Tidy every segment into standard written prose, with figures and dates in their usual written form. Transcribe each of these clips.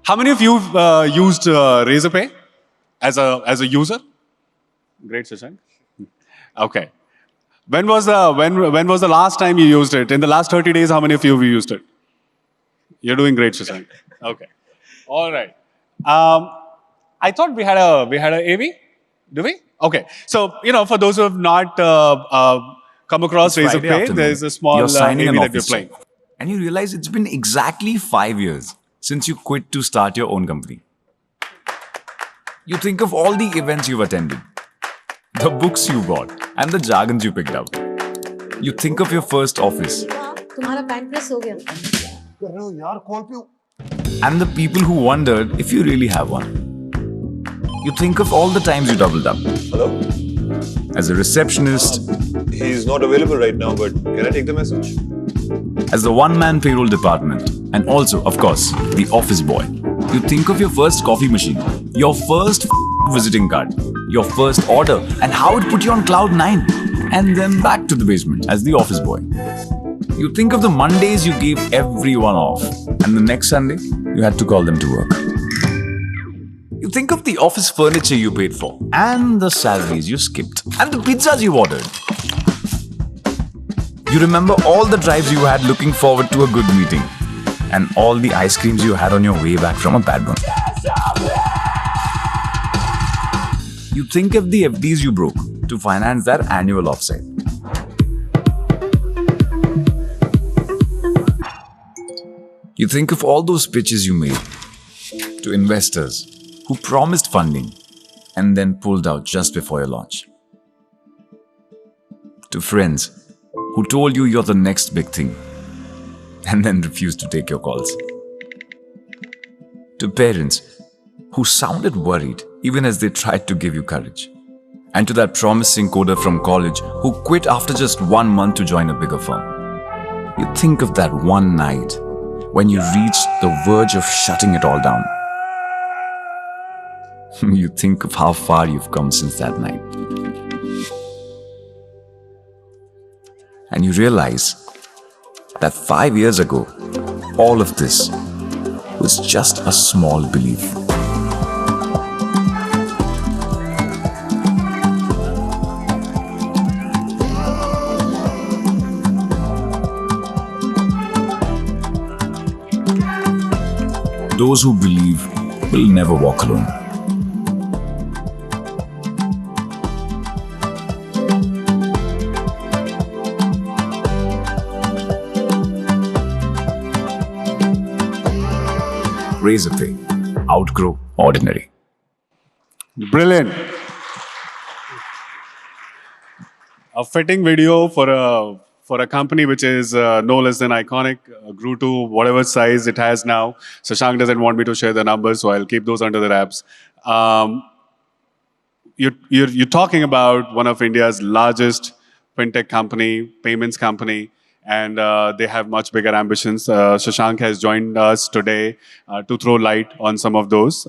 How many of you used Razorpay as a user? Great, Shashank. Okay. When was the last time you used it? In the last 30 days, how many of you have used it? You're doing great, Shashank. Okay. All right. I thought we had a AV. Do we? Okay. So for those who have not come across It's Friday Razorpay, afternoon. there is a small You're signing AV an that we're office playing. check, and you realize it's been exactly 5 years since you quit to start your own company. You think of all the events you've attended, the books you bought, and the jargons you picked up. You think of your first office तुम्हारा pant press हो गया कर रहे हो यार call पे and the people who wondered if you really have one. You think of all the times you doubled up Hello? as a receptionist, He's not available right now, but can I take the message? as the one-man payroll department, and also, of course, the office boy. You think of your first coffee machine, your first visiting card, your first order, and how it put you on cloud 9, and then back to the basement as the office boy. You think of the Mondays you gave everyone off, and the next Sunday, you had to call them to work. You think of the office furniture you paid for, and the salaries you skipped, and the pizzas you ordered. You remember all the drives you had looking forward to a good meeting, and all the ice creams you had on your way back from a bad one. You think of the FDs you broke to finance that annual offsite. You think of all those pitches you made to investors who promised funding and then pulled out just before your launch. To friends who told you you're the next big thing and then refused to take your calls. To parents who sounded worried even as they tried to give you courage. And to that promising coder from college who quit after just 1 month to join a bigger firm. You think of that one night when you reached the verge of shutting it all down. You think of how far you've come since that night. And you realize that 5 years ago, all of this was just a small belief. Those who believe will never walk alone. Razorpay. Outgrow ordinary. Brilliant. A fitting video for a company which is no less than iconic, grew to whatever size it has now. Shashank doesn't want me to share the numbers, so I'll keep those under the wraps. You're talking about one of India's largest fintech company, payments company, and they have much bigger ambitions. Shashank has joined us today to throw light on some of those.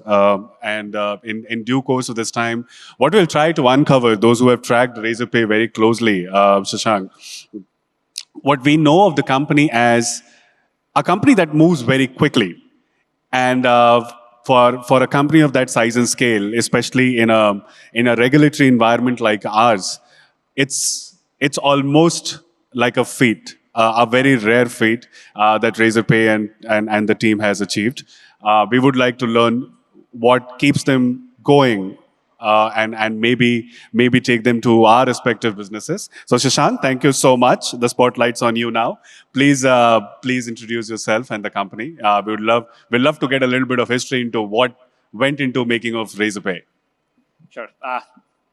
And in due course of this time, what we'll try to uncover, those who have tracked Razorpay very closely, Shashank, what we know of the company as a company that moves very quickly. And for a company of that size and scale, especially in a regulatory environment like ours, it's almost like a feat, a very rare feat that Razorpay and the team has achieved. We would like to learn what keeps them going and maybe take them to our respective businesses. So Shashank, thank you so much. The spotlight's on you now. Please introduce yourself and the company. We'd love to get a little bit of history into what went into making of Razorpay. Sure.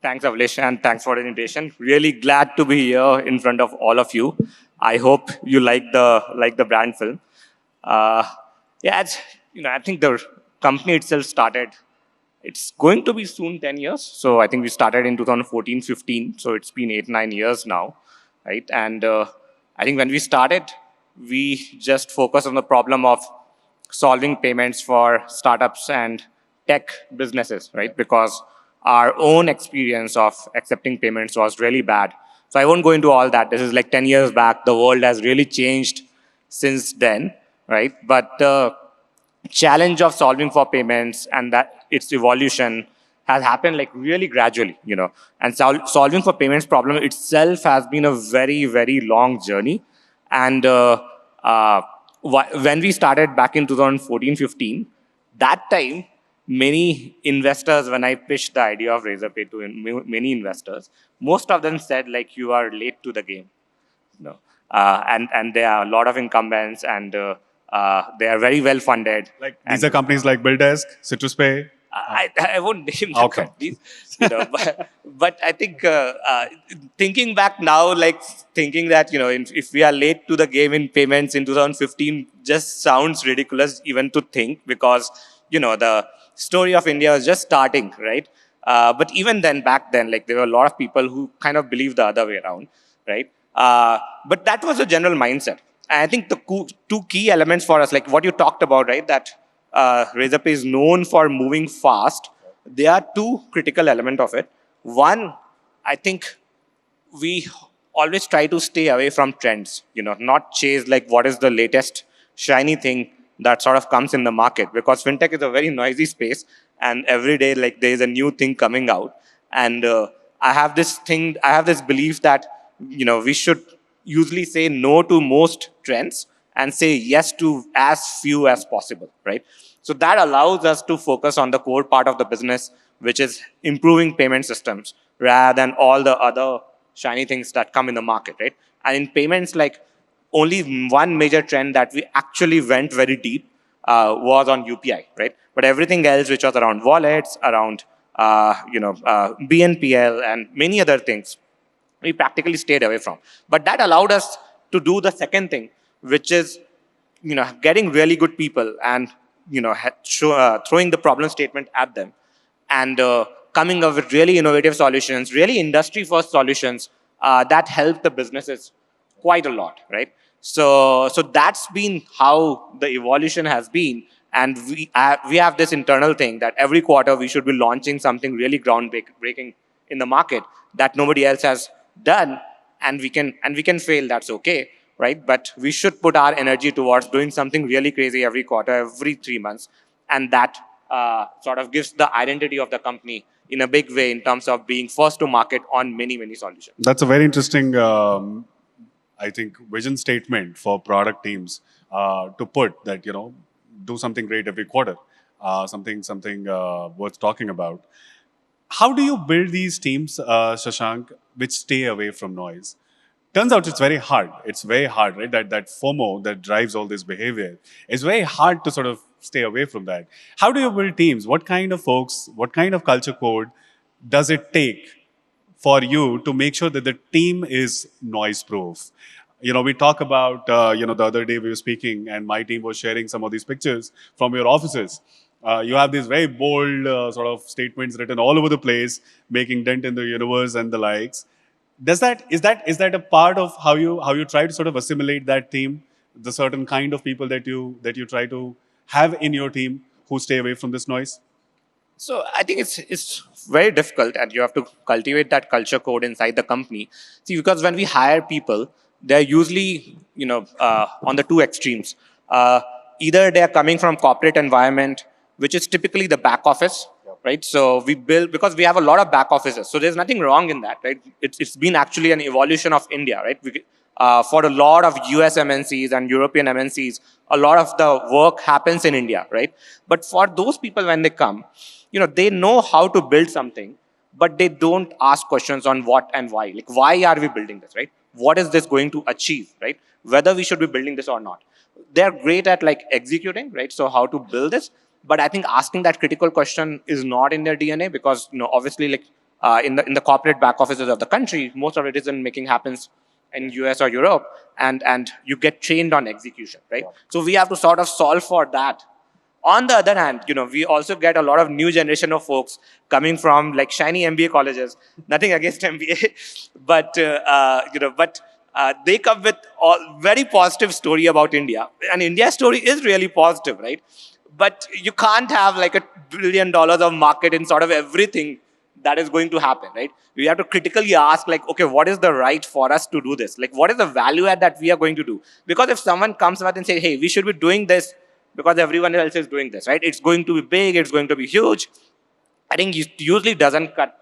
Thanks, Avlesh, and thanks for the invitation. Really glad to be here in front of all of you. I hope you like the brand film. I think the company itself started. It's going to be soon 10 years. So I think we started in 2014-15. So it's been 8-9 years now, right? And I think when we started, we just focused on the problem of solving payments for startups and tech businesses, right? Because our own experience of accepting payments was really bad. So I won't go into all that. This is like 10 years back. The world has really changed since then, right? But challenge of solving for payments and that its evolution has happened like really gradually, and solving for payments problem itself has been a very, very long journey. And uh, when we started back in 2014-15, that time, many investors, when I pitched the idea of Razorpay to many investors, most of them said like, you are late to the game. No. And there are a lot of incumbents, and they are very well funded. Like these are companies like BillDesk, CitrusPay. I won't name the Okay. companies, but I think thinking back now, like thinking that if we are late to the game in payments in 2015, just sounds ridiculous even to think, because the story of India was just starting, right? But even then, back then, like there were a lot of people who kind of believed the other way around, right? But that was a general mindset. And I think the two key elements for us, like what you talked about, right? That Razorpay is known for moving fast. There are two critical elements of it. One, I think we always try to stay away from trends, not chase like what is the latest shiny thing that sort of comes in the market, because fintech is a very noisy space, and every day like there is a new thing coming out. And I have this belief that we should usually say no to most trends and say yes to as few as possible, right? So that allows us to focus on the core part of the business, which is improving payment systems rather than all the other shiny things that come in the market, right? And in payments, like only one major trend that we actually went very deep was on UPI, right? But everything else, which was around wallets, around BNPL, and many other things, we practically stayed away from. But that allowed us to do the second thing, which is getting really good people and throwing the problem statement at them, and coming up with really innovative solutions, really industry-first solutions that help the businesses quite a lot, right? So that's been how the evolution has been. And we have this internal thing that every quarter we should be launching something really groundbreaking in the market that nobody else has done, and we can fail. That's okay, right? But we should put our energy towards doing something really crazy every quarter, every 3 months, and that sort of gives the identity of the company in a big way in terms of being first to market on many, many solutions. That's a very interesting, I think, vision statement for product teams to put that, do something great every quarter, something worth talking about. How do you build these teams, Shashank, which stay away from noise? Turns out it's very hard. It's very hard, right? That FOMO that drives all this behavior. It's very hard to sort of stay away from that. How do you build teams? What kind of folks, what kind of culture code does it take for you to make sure that the team is noise proof? We talk about, the other day we were speaking and my team was sharing some of these pictures from your offices. You have these very bold sort of statements written all over the place, making dent in the universe and the likes. Is that a part of how you try to sort of assimilate that team, the certain kind of people that you try to have in your team who stay away from this noise? So I think it's very difficult, and you have to cultivate that culture code inside the company. See, because when we hire people, they're usually on the two extremes. Either they are coming from corporate environment, which is typically the back office, right? So we build, because we have a lot of back offices. So there's nothing wrong in that, right? It's been actually an evolution of India, right? For a lot of US MNCs and European MNCs, a lot of the work happens in India, right? But for those people, when they come, they know how to build something, but they don't ask questions on what and why. Like, why are we building this, right? What is this going to achieve, right? Whether we should be building this or not. They're great at like executing, right? So how to build this. But I think asking that critical question is not in their DNA, because obviously, like in the corporate back offices of the country, most of the decision making happens in US or Europe, and you get trained on execution, right? So we have to sort of solve for that. On the other hand, we also get a lot of new generation of folks coming from like shiny MBA colleges. Nothing against MBA, but they come with a very positive story about India, and India's story is really positive, right? But you can't have like $1 billion of market in sort of everything that is going to happen, right? We have to critically ask, like, okay, what is the right for us to do this? Like, what is the value add that we are going to do? Because if someone comes out and says, hey, we should be doing this because everyone else is doing this, right? It's going to be big, it's going to be huge. I think it usually doesn't cut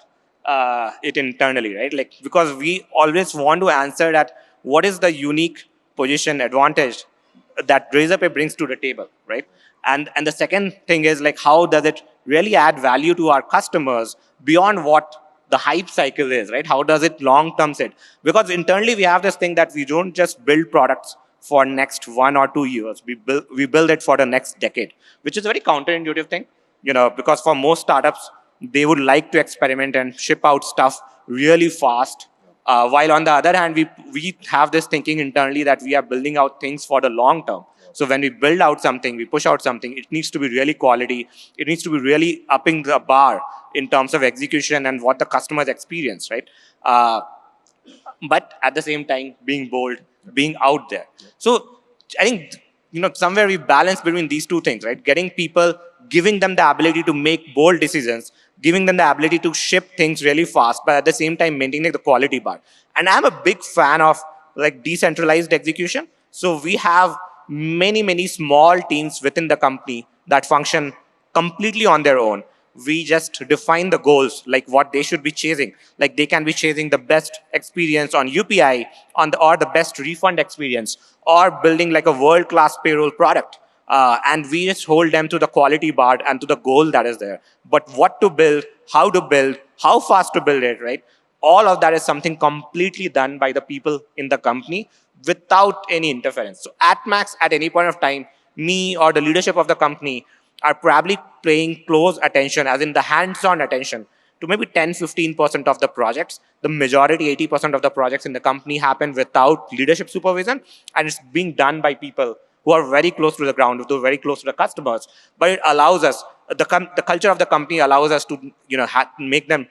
it internally, right? Like, because we always want to answer that what is the unique position advantage that Razorpay brings to the table, right? And the second thing is like, how does it really add value to our customers beyond what the hype cycle is, right? How does it long-term sit? Because internally we have this thing that we don't just build products for next 1 or 2 years. We build it for the next decade, which is a very counterintuitive thing, because for most startups, they would like to experiment and ship out stuff really fast. While on the other hand, we have this thinking internally that we are building out things for the long term. So when we build out something, we push out something, it needs to be really quality. It needs to be really upping the bar in terms of execution and what the customers experience, right? But at the same time, being bold, being out there. So I think, somewhere we balance between these two things, right? Getting people, giving them the ability to make bold decisions, giving them the ability to ship things really fast, but at the same time maintaining the quality bar. And I'm a big fan of like decentralized execution. So we have many small teams within the company that function completely on their own. We just define the goals, like what they should be chasing. Like they can be chasing the best experience on UPI, or the best refund experience, or building like a world-class payroll product. And we just hold them to the quality bar and to the goal that is there. But what to build, how fast to build it, right? All of that is something completely done by the people in the company without any interference. So at max, at any point of time, me or the leadership of the company are probably paying close attention, as in the hands-on attention, to maybe 10-15% of the projects. The majority, 80% of the projects in the company happen without leadership supervision, and it's being done by people who are very close to the ground, who are very close to the customers. But it allows us, the culture of the company allows us to, make them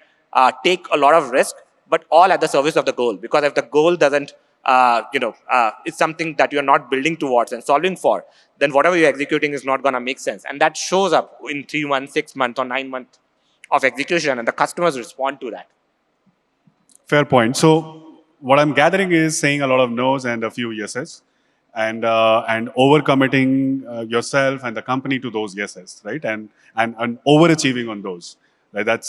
take a lot of risk, but all at the service of the goal. Because if the goal doesn't, it's something that you're not building towards and solving for, then whatever you're executing is not going to make sense. And that shows up in 3 months, 6 months, or 9 months of execution, and the customers respond to that. Fair point. So what I'm gathering is saying a lot of no's and a few yeses, and overcommitting yourself and the company to those yeses, right? And overachieving on those. Right? That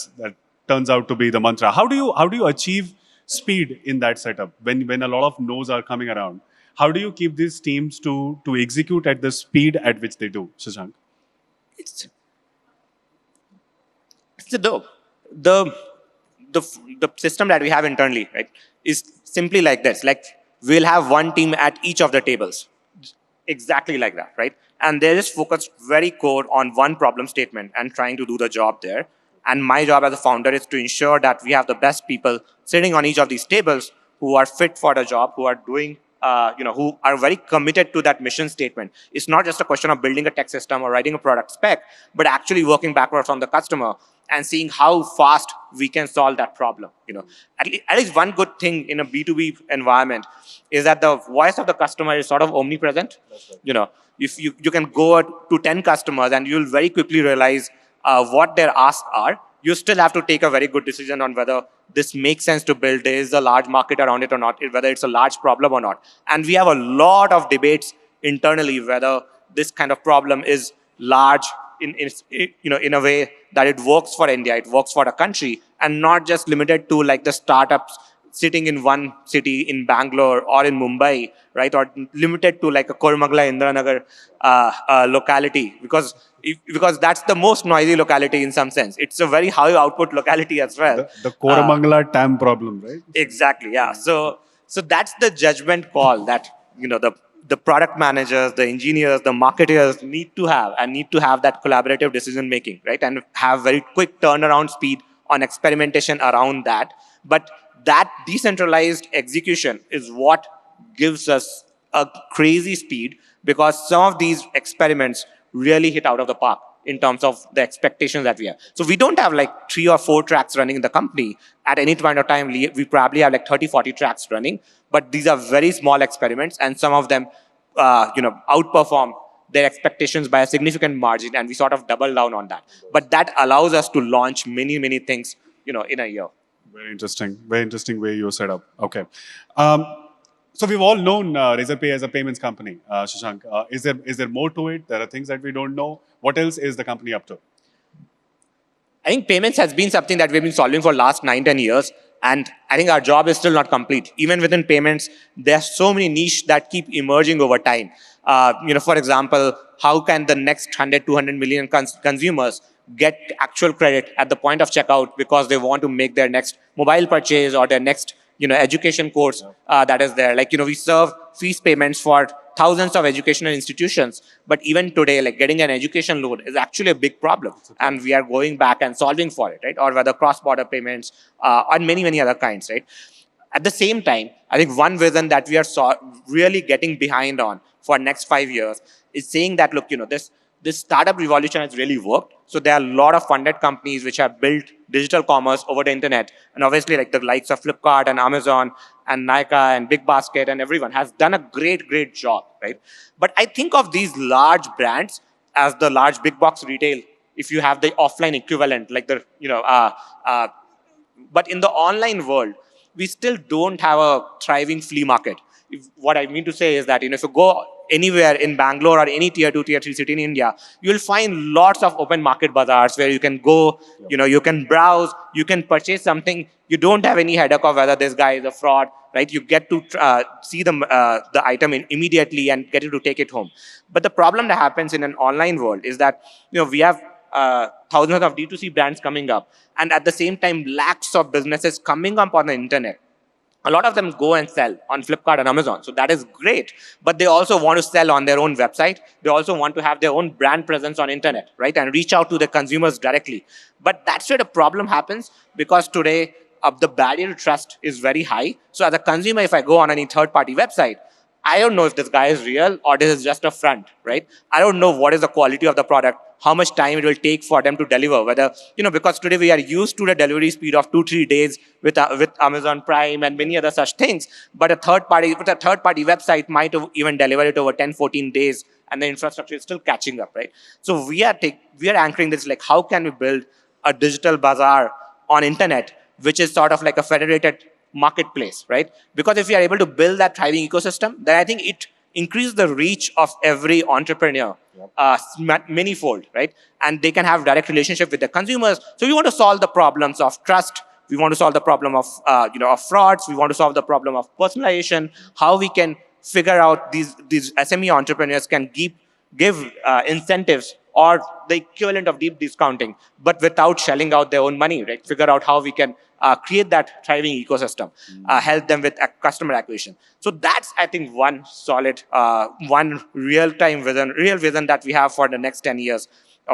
turns out to be the mantra. How do you achieve speed in that setup when a lot of no's are coming around? How do you keep these teams to execute at the speed at which they do, Shashank? It's the system that we have internally, right, is simply like this. Like, we'll have one team at each of the tables, exactly like that, right? And they're just focused very core on one problem statement and trying to do the job there. And my job as a founder is to ensure that we have the best people sitting on each of these tables who are fit for the job, who are doing, who are very committed to that mission statement. It's not just a question of building a tech system or writing a product spec, but actually working backwards from the customer and seeing how fast we can solve that problem. At least one good thing in a B2B environment is that the voice of the customer is sort of omnipresent. Right. If you can go to 10 customers and you'll very quickly realize what their asks are. You still have to take a very good decision on whether this makes sense to build. There is a large market around it or not, whether it's a large problem or not. And we have a lot of debates internally whether this kind of problem is large in a way that it works for India, it works for the country, and not just limited to like the startups sitting in one city in Bangalore or in Mumbai, right? Or limited to like a Koramangala, Indranagar locality, because that's the most noisy locality in some sense. It's a very high output locality as well. The Koramangala TAM problem, right? Exactly, yeah. So that's the judgment call that, the product managers, the engineers, the marketers need to have that collaborative decision making, right? And have very quick turnaround speed on experimentation around that. But that decentralized execution is what gives us a crazy speed, because some of these experiments really hit out of the park in terms of the expectations that we have. So we don't have like 3 or 4 tracks running in the company. At any point of time, we probably have like 30, 40 tracks running, but these are very small experiments, and some of them, outperform their expectations by a significant margin, and we sort of double down on that. But that allows us to launch many things, in a year. Very interesting way you set up. Okay. So we've all known Razorpay as a payments company, Shashank. Is there more to it? There are things that we don't know. What else is the company up to? I think payments has been something that we've been solving for last 9-10 years. And I think our job is still not complete. Even within payments, there's so many niche that keep emerging over time. For example, how can the next 100, 200 million consumers get actual credit at the point of checkout because they want to make their next mobile purchase or their next education course that is there. Like, we serve fees payments for thousands of educational institutions. But even today, like getting an education loan is actually a big problem. And we are going back and solving for it, right? Or whether cross-border payments and many, many other kinds, right? At the same time, I think one vision that we are really getting behind on for next 5 years is saying that, look, this startup revolution has really worked. So there are a lot of funded companies which have built digital commerce over the internet. And obviously, like the likes of Flipkart and Amazon and Nykaa and Big Basket and everyone has done a great, great job, right? But I think of these large brands as the large big box retail. If you have the offline equivalent, like but in the online world, we still don't have a thriving flea market. What I mean to say is that, if you go anywhere in Bangalore or any tier 2, tier 3 city in India, you'll find lots of open market bazaars where you can go, you can browse, you can purchase something. You don't have any headache of whether this guy is a fraud, right? You get to see the item immediately and get to take it home. But the problem that happens in an online world is that, we have thousands of D2C brands coming up, and at the same time, lakhs of businesses coming up on the internet. A lot of them go and sell on Flipkart and Amazon. So that is great. But they also want to sell on their own website. They also want to have their own brand presence on internet, right? And reach out to the consumers directly. But that's where the problem happens, because today the barrier to trust is very high. So as a consumer, if I go on any third-party website, I don't know if this guy is real or this is just a front, right? I don't know what is the quality of the product, how much time it will take for them to deliver. Whether, because today we are used to the delivery speed of 2-3 days with Amazon Prime and many other such things. But a third party website might even deliver it over 10-14 days, and the infrastructure is still catching up, right? So we are anchoring this, like, how can we build a digital bazaar on internet, which is sort of like a federated marketplace, right? Because if we are able to build that thriving ecosystem, then I think it increases the reach of every entrepreneur many-fold, right? And they can have direct relationship with the consumers. So we want to solve the problems of trust. We want to solve the problem of of frauds. We want to solve the problem of personalization. How we can figure out these SME entrepreneurs can give incentives or the equivalent of deep discounting, but without shelling out their own money, right? Figure out how we can create that thriving ecosystem, help them with customer acquisition. So that's, I think, one solid, one real vision that we have for the next 10 years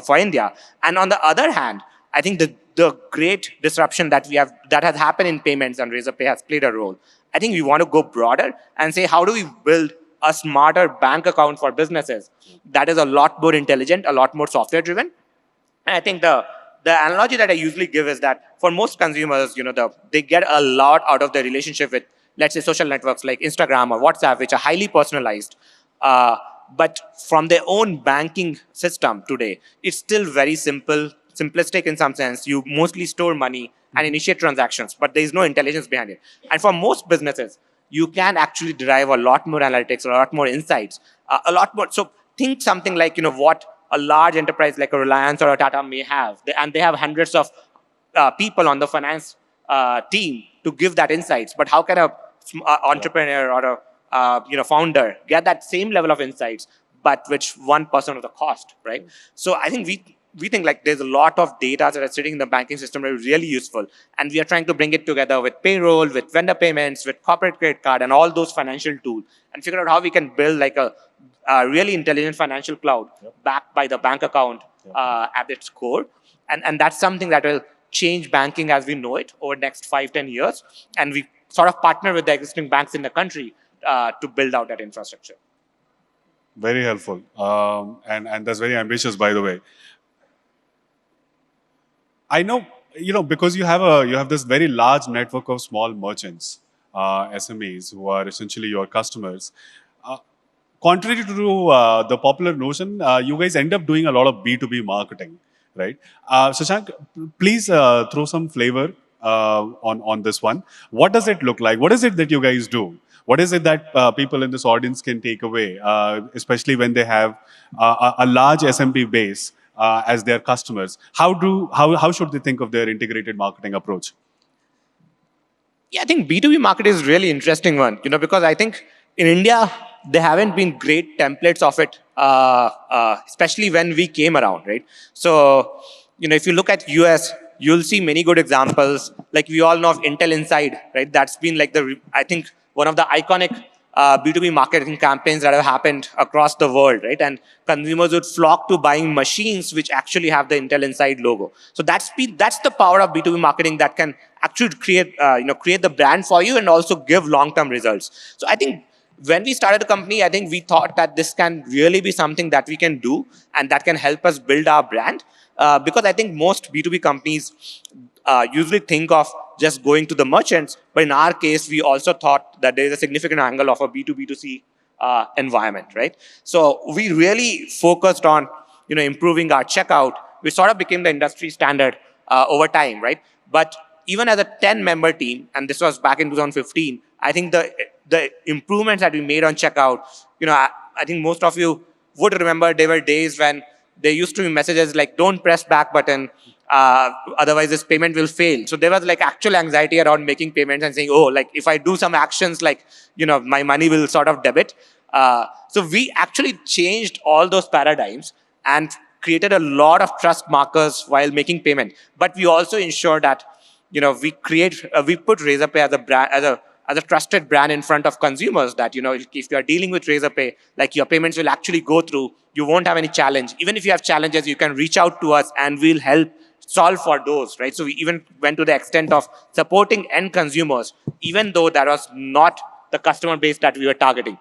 for India. And on the other hand, I think the great disruption that has happened in payments, and Razorpay has played a role. I think we want to go broader and say, how do we build a smarter bank account for businesses that is a lot more intelligent, a lot more software driven? And I think the analogy that I usually give is that for most consumers, they get a lot out of their relationship with, let's say, social networks like Instagram or WhatsApp, which are highly personalized. But from their own banking system today, it's still very simplistic in some sense. You mostly store money and initiate transactions, but there is no intelligence behind it. And for most businesses, you can actually derive a lot more analytics, a lot more insights, a lot more. So think something like, what a large enterprise like a Reliance or a Tata may have. And they have hundreds of people on the finance team to give that insights. But how can a entrepreneur or a founder get that same level of insights, but which 1% of the cost, right? So I think we think like there's a lot of data that are sitting in the banking system that is really useful. And we are trying to bring it together with payroll, with vendor payments, with corporate credit card, and all those financial tools, and figure out how we can build like a really intelligent financial cloud backed by the bank account at its core. And that's something that will change banking as we know it over the next 5-10 years. And we sort of partner with the existing banks in the country to build out that infrastructure. Very helpful. And that's very ambitious, by the way. I know, because you have this very large network of small merchants, SMEs, who are essentially your customers. Contrary to the popular notion, you guys end up doing a lot of B2B marketing, right? Shashank, please throw some flavor on this one. What does it look like? What is it that you guys do? What is it that people in this audience can take away, especially when they have a large SMP base as their customers? How should they think of their integrated marketing approach? Yeah, I think B2B market is really interesting one, because I think in India, there haven't been great templates of it, especially when we came around, right? So, if you look at US, you'll see many good examples. Like we all know of Intel Inside, right? That's been like I think one of the iconic B2B marketing campaigns that have happened across the world, right? And consumers would flock to buying machines which actually have the Intel Inside logo. So that's the power of B2B marketing that can actually create the brand for you and also give long-term results. So I think when we started the company, I think we thought that this can really be something that we can do and that can help us build our brand. Because I think most B2B companies usually think of just going to the merchants, but in our case, we also thought that there is a significant angle of a B2B2C environment, right? So we really focused on improving our checkout, which sort of became the industry standard over time, right? But even as a 10-member team, and this was back in 2015, I think the improvements that we made on checkout, I think most of you would remember there were days when there used to be messages like, don't press back button, otherwise this payment will fail. So there was like actual anxiety around making payments and saying, oh, like if I do some actions, like, my money will sort of debit. So we actually changed all those paradigms and created a lot of trust markers while making payment. But we also ensure that, we put Razorpay as a brand, as a trusted brand in front of consumers that, if you are dealing with Razorpay, like your payments will actually go through, you won't have any challenge. Even if you have challenges, you can reach out to us and we'll help solve for those, right? So we even went to the extent of supporting end consumers, even though that was not the customer base that we were targeting.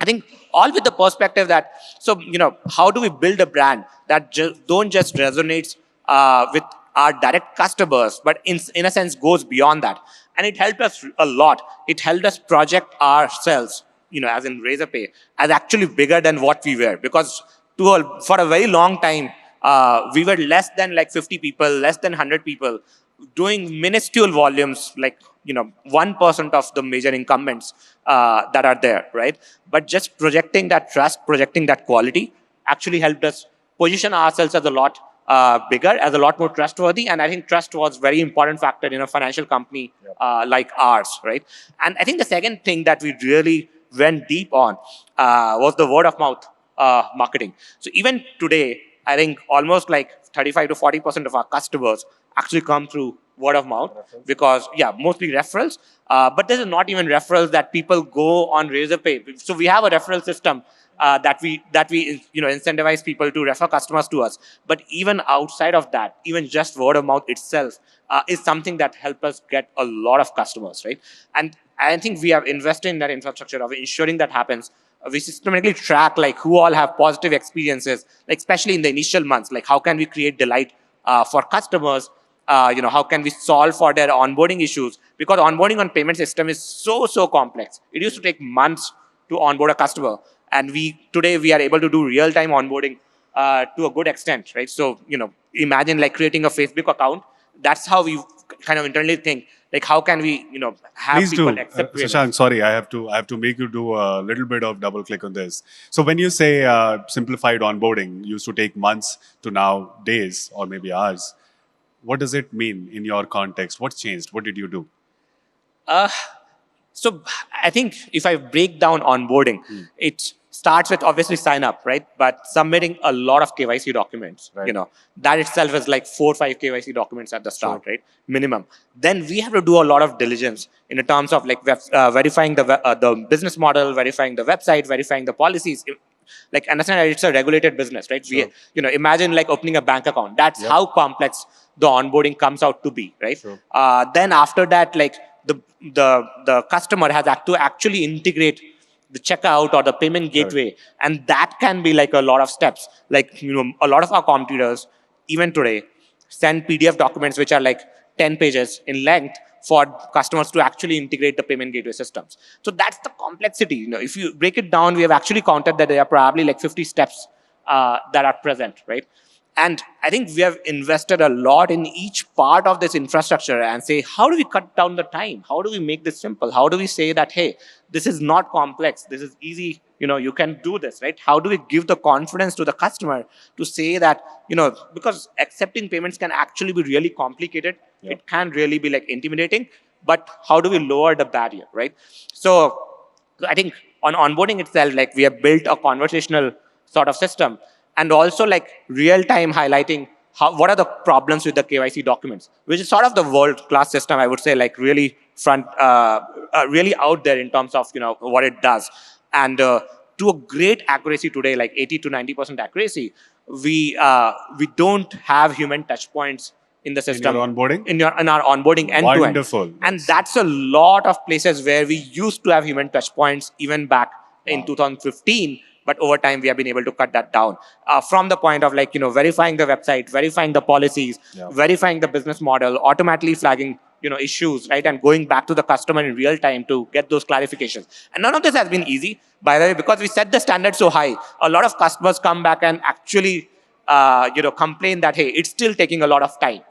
I think all with the perspective that, so, how do we build a brand that don't just resonates with our direct customers, but in a sense goes beyond that. And it helped us a lot. It helped us project ourselves, as in Razorpay, as actually bigger than what we were. Because for a very long time, we were less than like 50 people, less than 100 people, doing minuscule volumes, like 1% of the major incumbents that are there, right? But just projecting that trust, projecting that quality, actually helped us position ourselves as a lot bigger, as a lot more trustworthy. And I think trust was a very important factor in a financial company like ours, right? And I think the second thing that we really went deep on was the word of mouth marketing. So even today, I think almost like 35 to 40% of our customers actually come through word of mouth because, mostly referrals. But this is not even referrals that people go on Razorpay. So we have a referral system that we incentivize people to refer customers to us. But even outside of that, even just word of mouth itself is something that helps us get a lot of customers, right? And I think we have invested in that infrastructure of ensuring that happens. We systematically track like who all have positive experiences, like especially in the initial months, like how can we create delight for customers? How can we solve for their onboarding issues? Because onboarding on payment system is so complex. It used to take months to onboard a customer. And today we are able to do real-time onboarding to a good extent, right? So, imagine like creating a Facebook account. That's how we kind of internally think, like how can we, have Please people do. accept payments. Shashank, sorry, I have to make you do a little bit of double click on this. So when you say simplified onboarding used to take months to now days or maybe hours, what does it mean in your context? What's changed? What did you do? So I think if I break down onboarding, it starts with obviously sign up, right? But submitting a lot of KYC documents, Right. That itself is like 4 or 5 KYC documents at the start, right? Minimum. Then we have to do a lot of diligence in terms of like verifying the business model, verifying the website, verifying the policies. Like understand that it's a regulated business, right? Sure. Imagine like opening a bank account. That's how complex the onboarding comes out to be, right? Sure. Then after that, like the customer has to actually integrate the checkout or the payment gateway, and that can be like a lot of steps. Like a lot of our competitors, even today, send PDF documents which are like 10 pages in length for customers to actually integrate the payment gateway systems. So that's the complexity. If you break it down, we have actually counted that there are probably like 50 steps that are present, right? And I think we have invested a lot in each part of this infrastructure and say, how do we cut down the time? How do we make this simple? How do we say that, hey, this is not complex. This is easy. You can do this, right? How do we give the confidence to the customer to say that, because accepting payments can actually be really complicated. Yeah. It can really be like intimidating, but how do we lower the barrier, right? So I think on onboarding itself, like we have built a conversational sort of system, and also like real time highlighting what are the problems with the KYC documents, which is sort of the world class system, I would say, like really really out there in terms of what it does, and to a great accuracy today, like 80 to 90% accuracy. We don't have human touch points in the system. your onboarding? In our onboarding end to end. Wonderful. And that's a lot of places where we used to have human touch points even back in 2015. But over time, we have been able to cut that down from the point of like, verifying the website, verifying the policies, verifying the business model, automatically flagging, issues, right? And going back to the customer in real time to get those clarifications. And none of this has been easy, by the way, because we set the standard so high. A lot of customers come back and actually, complain that, hey, it's still taking a lot of time,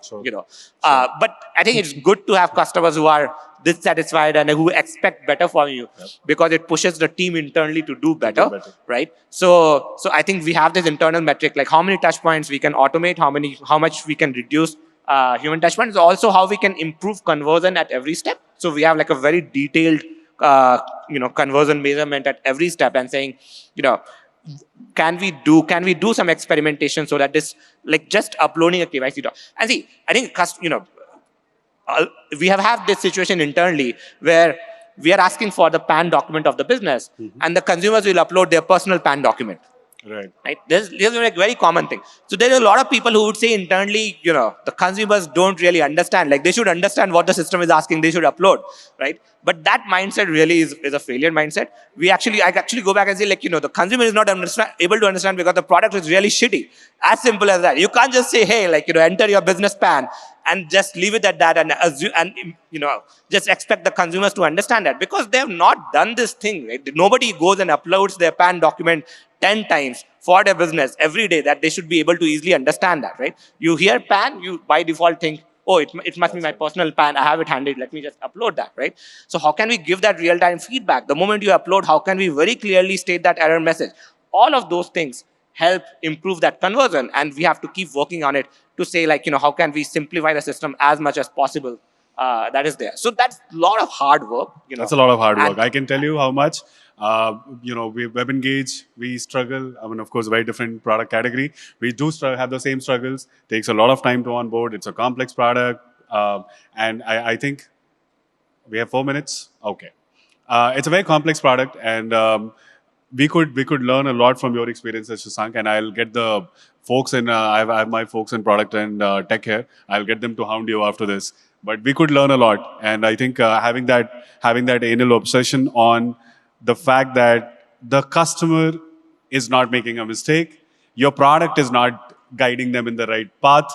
But I think it's good to have customers who are dissatisfied and who expect better from you, because it pushes the team internally to do better, right? So I think we have this internal metric, like how many touch points we can automate, how much we can reduce human touch points, also how we can improve conversion at every step. So we have like a very detailed, conversion measurement at every step, and saying, can we do some experimentation so that this, like just uploading a KYC doc. And see, I think, we have had this situation internally where we are asking for the PAN document of the business, and the consumers will upload their personal PAN document. Right. This is like a very common thing. So there are a lot of people who would say internally, the consumers don't really understand. Like they should understand what the system is asking. They should upload, right? But that mindset really is a failure mindset. I actually go back and say, like, the consumer is not able to understand because the product is really shitty. As simple as that. You can't just say, hey, like, enter your business PAN and just leave it at that and assume, and just expect the consumers to understand that, because they have not done this thing, right? Nobody goes and uploads their PAN document 10 times for their business every day, that they should be able to easily understand that, right? You hear PAN, you by default think, oh, it must be my personal PAN, I have it handy, let me just upload that, right? So how can we give that real-time feedback? The moment you upload, how can we very clearly state that error message? All of those things help improve that conversion, and we have to keep working on it to say, like, how can we simplify the system as much as possible that is there. So that's a lot of hard work. That's a lot of hard work. I can tell you how much. We WebEngage, we struggle. I mean, of course, very different product category. We do have the same struggles. Takes a lot of time to onboard. It's a complex product, and I think we have 4 minutes. Okay, it's a very complex product, and we could learn a lot from your experiences, Shashank. And I'll get the folks in. I have my folks in product and tech here. I'll get them to hound you after this. But we could learn a lot, and I think having that anal obsession on the fact that the customer is not making a mistake, your product is not guiding them in the right path.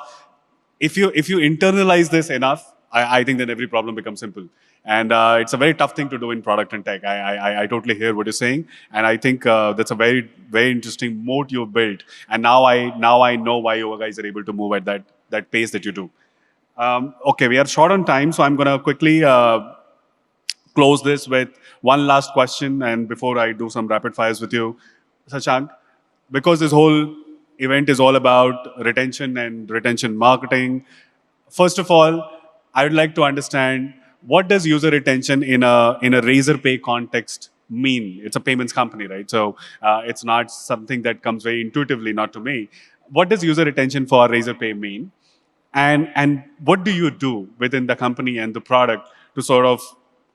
If you internalize this enough, I think then every problem becomes simple. And it's a very tough thing to do in product and tech. I totally hear what you're saying, and I think that's a very, very interesting moat you've built. And now I know why you guys are able to move at that pace that you do. Okay, we are short on time, so I'm going to quickly close this with one last question. And before I do some rapid fires with you, Shashank, because this whole event is all about retention and retention marketing, first of all, I would like to understand, what does user retention in a Razorpay context mean? It's a payments company, right? So it's not something that comes very intuitively, not to me. What does user retention for Razorpay mean? And what do you do within the company and the product to sort of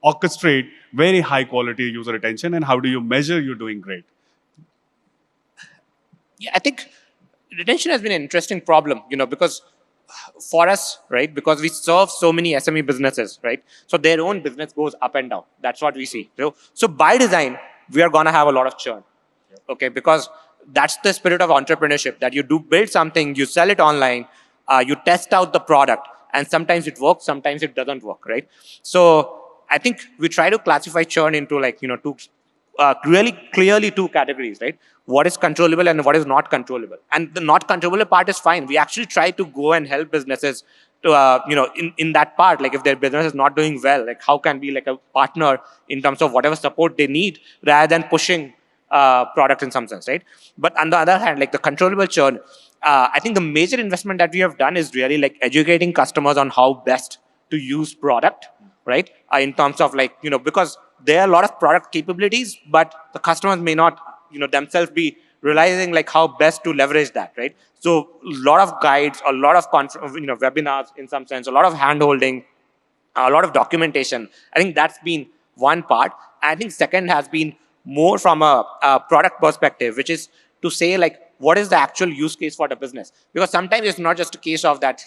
orchestrate very high quality user retention, and how do you measure you're doing great? Yeah, I think retention has been an interesting problem, because for us, right, because we serve so many SME businesses, right? So their own business goes up and down. That's what we see. So by design, we are going to have a lot of churn, okay? Because that's the spirit of entrepreneurship, that you do build something, you sell it online, you test out the product, and sometimes it works, sometimes it doesn't work, right? So I think we try to classify churn into like, really clearly two categories, right? What is controllable and what is not controllable. And the not controllable part is fine. We actually try to go and help businesses to, in that part. Like if their business is not doing well, like how can we like a partner in terms of whatever support they need rather than pushing product in some sense, right? But on the other hand, like the controllable churn, I think the major investment that we have done is really like educating customers on how best to use product, right? In terms of like, because there are a lot of product capabilities, but the customers may not, themselves be realizing like how best to leverage that, right? So a lot of guides, a lot of webinars in some sense, a lot of hand-holding, a lot of documentation. I think that's been one part. I think second has been more from a product perspective, which is to say like, what is the actual use case for the business? Because sometimes it's not just a case of that,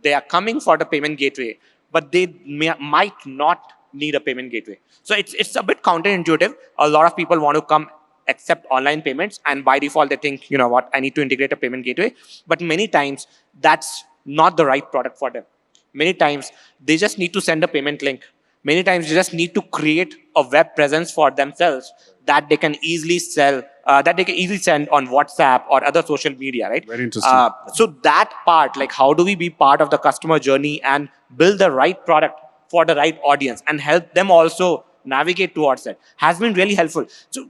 they are coming for the payment gateway, but they might not need a payment gateway. So it's a bit counterintuitive. A lot of people want to come accept online payments, and by default they think, you know what, I need to integrate a payment gateway. But many times that's not the right product for them. Many times they just need to send a payment link. Many times they just need to create a web presence for themselves that they can easily sell, that they can easily send on WhatsApp or other social media, right? Very interesting. So that part, like how do we be part of the customer journey and build the right product for the right audience and help them also navigate towards it, has been really helpful. So,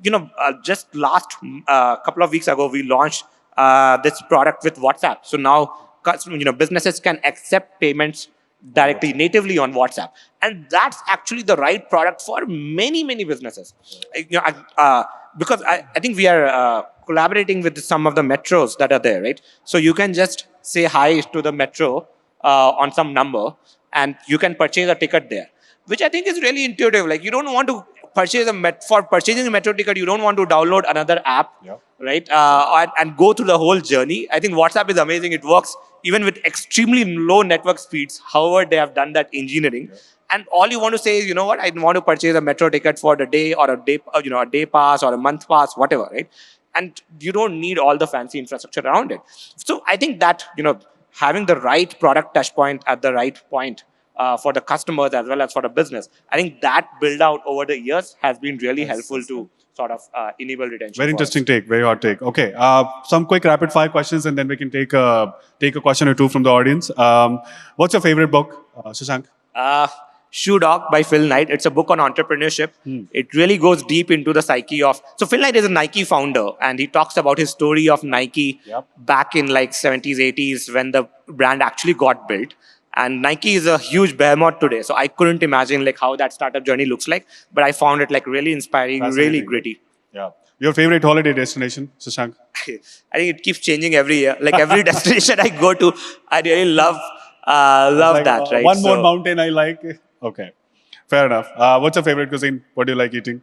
just last couple of weeks ago, we launched this product with WhatsApp. So now, businesses can accept payments directly, natively on WhatsApp. And that's actually the right product for many, many businesses. Because I think we are collaborating with some of the metros that are there, right? So you can just say hi to the metro on some number, and you can purchase a ticket there, which I think is really intuitive. Like you don't want to purchase for purchasing a metro ticket, you don't want to download another app, right? And go through the whole journey. I think WhatsApp is amazing. It works even with extremely low network speeds. However, they have done that engineering. And all you want to say is, you know what, I want to purchase a metro ticket for the day or a day, a day pass or a month pass, whatever, right? And you don't need all the fancy infrastructure around it. So I think that, having the right product touch point at the right point for the customers as well as for the business, I think that build out over the years has been really helpful to sort of enable retention. Very interesting take, very hot take. Okay, some quick rapid fire questions and then we can take a question or two from the audience. What's your favorite book, Shashank? Shoe Dog by Phil Knight. It's a book on entrepreneurship. It really goes deep into the psyche of... So Phil Knight is a Nike founder, and he talks about his story of Nike back in like 70s, 80s when the brand actually got built. And Nike is a huge behemoth today. So I couldn't imagine like how that startup journey looks like. But I found it like really inspiring, really gritty. Yeah. Your favorite holiday destination, Shashank? I think it keeps changing every year. Like every destination I go to, I really love like, that, right? One more mountain I like. Okay, fair enough. What's your favorite cuisine? What do you like eating?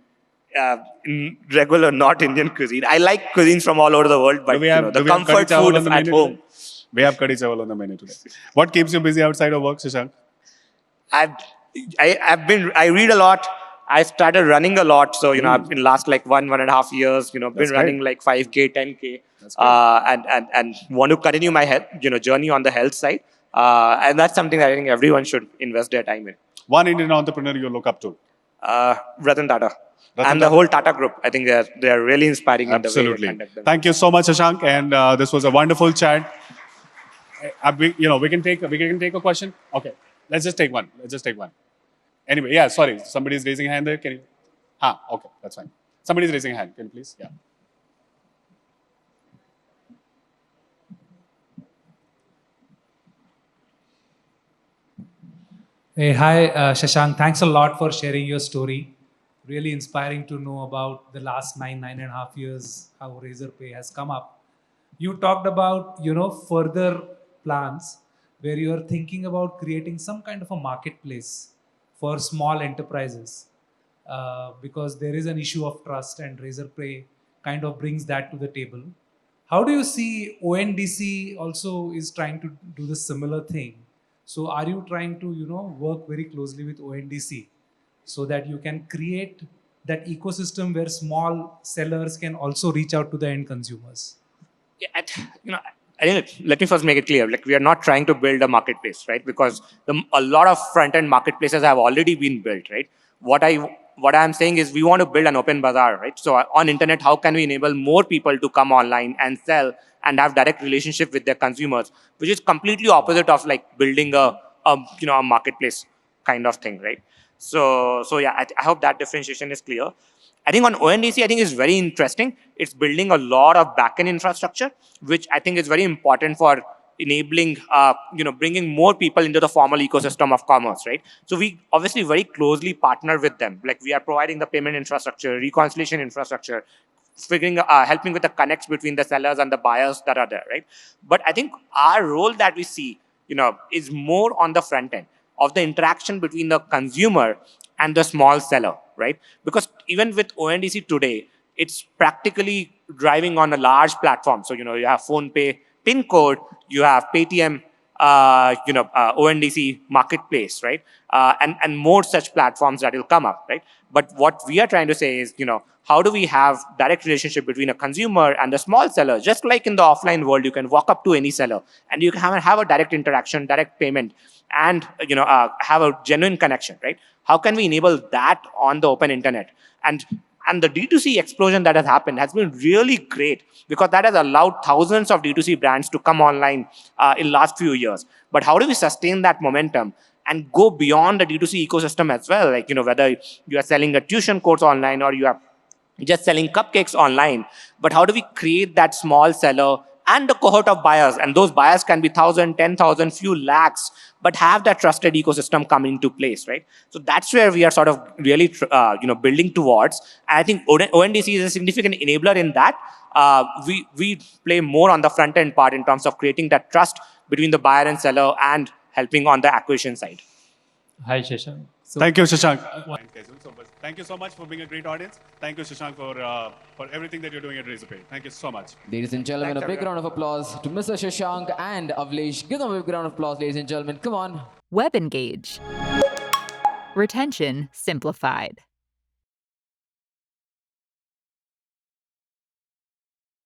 Regular, not Indian cuisine. I like cuisines from all over the world, but the comfort food is at home. We have kadhi chawal on the menu today. What keeps you busy outside of work, Shashank? I read a lot. I've started running a lot. So, I've been last like 1.5 years, been running like 5K, 10K, and want to continue my health, journey on the health side. And that's something that I think everyone should invest their time in. One Indian entrepreneur you look up to? Ratan Tata. And the whole Tata group. I think they are really inspiring. Absolutely. In the way they conduct them. Thank you so much, Shashank. And this was a wonderful chat. We can take a question. Okay, let's just take one. Anyway, yeah, sorry. Somebody's raising a hand there. Can you? Okay, that's fine. Somebody's raising a hand. Can you please? Yeah. Hey, hi, Shashank. Thanks a lot for sharing your story. Really inspiring to know about the last 9.5 years, how Razorpay has come up. You talked about, further plans where you are thinking about creating some kind of a marketplace for small enterprises because there is an issue of trust and Razorpay kind of brings that to the table. How do you see ONDC also is trying to do the similar thing? So are you trying to, work very closely with ONDC so that you can create that ecosystem where small sellers can also reach out to the end consumers? Yeah, I think let me first make it clear. Like we are not trying to build a marketplace, right? Because a lot of front-end marketplaces have already been built, right? What I what I'm saying is we want to build an open bazaar, right? So on internet, how can we enable more people to come online and sell and have direct relationship with their consumers, which is completely opposite of like building a marketplace kind of thing, right? So yeah, I hope that differentiation is clear. I think on ONDC, I think is very interesting. It's building a lot of backend infrastructure, which I think is very important for enabling, bringing more people into the formal ecosystem of commerce, right? So we obviously very closely partner with them. Like we are providing the payment infrastructure, reconciliation infrastructure, helping with the connects between the sellers and the buyers that are there, right? But I think our role that we see, is more on the front end of the interaction between the consumer and the small seller, right? Because even with ONDC today, it's practically driving on a large platform. So, you have PhonePe PIN code, you have Paytm, ONDC marketplace, right? And more such platforms that will come up, right? But what we are trying to say is, how do we have direct relationship between a consumer and a small seller? Just like in the offline world, you can walk up to any seller and you can have a direct interaction, direct payment, and have a genuine connection, right? How can we enable that on the open internet? And the D2C explosion that has happened has been really great because that has allowed thousands of D2C brands to come online in last few years. But how do we sustain that momentum and go beyond the D2C ecosystem as well? Like, whether you are selling a tuition course online or you are just selling cupcakes online, but how do we create that small seller and the cohort of buyers? And those buyers can be 1,000, 10,000, few lakhs, but have that trusted ecosystem come into place, right? So that's where we are sort of really, building towards. And I think ONDC is a significant enabler in that. We play more on the front end part in terms of creating that trust between the buyer and seller and helping on the acquisition side. Hi, Shashank. So, Thank you, Shashank. Thank you so much for being a great audience. Thank you, Shashank, for everything that you're doing at Razorpay. Thank you so much. Ladies and gentlemen, Thanks, a big everyone. round of applause to Mr. Shashank and Avlesh. Give them a big round of applause, ladies and gentlemen. Come on. WebEngage. Retention simplified.